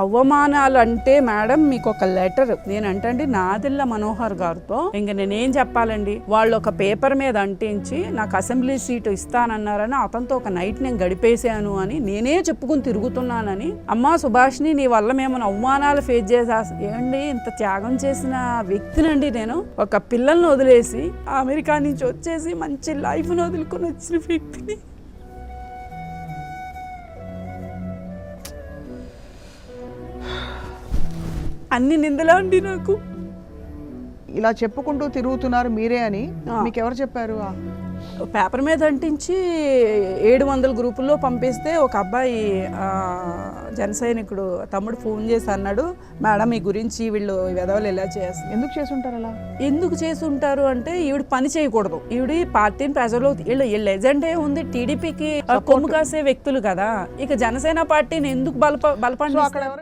అవమానాలు అంటే మేడం మీకు ఒక లెటర్ నేనంటే నాదెల్ల మనోహర్ గారితో ఇంక నేనేం చెప్పాలండి, వాళ్ళు ఒక పేపర్ మీద అంటించి నాకు అసెంబ్లీ సీటు ఇస్తానన్నారని అతనితో ఒక నైట్ నేను గడిపేశాను అని నేనే చెప్పుకుని తిరుగుతున్నానని. అమ్మా సుభాష్ని, నీ వల్ల మేము అవమానాలు ఫేస్ చేసా ఏంటి ఇంత త్యాగం చేసిన వ్యక్తినండి నేను. ఒక పిల్లల్ని వదిలేసి అమెరికా నుంచి వచ్చేసి మంచి లైఫ్ని వదులుకొని వచ్చిన వ్యక్తిని. అన్ని నిందలా అండి నాకు. ఇలా చెప్పుకుంటూ తిరుగుతున్నారు మీరే అని మీకు ఎవరు చెప్పారు? పేపర్ మీద అంటించి 700 గ్రూపుల్లో పంపిస్తే ఒక అబ్బాయి జన సైనికుడు తమ్ముడు ఫోన్ చేసి అన్నాడు, మేడం మీ గురించి వీళ్ళు వెధవలు ఎలా చేస్తారు. ఎందుకు చేసుంటారు అలా? ఎందుకు చేసి ఉంటారు అంటే ఈవిడ పని చేయకూడదు, ఈవిడ పార్టీని ప్రజలు వీళ్ళ ఎజెండే ఉంది, టీడీపీకి కొమ్ము కాసే వ్యక్తులు కదా, ఇక జనసేన పార్టీని ఎందుకు బలపండి.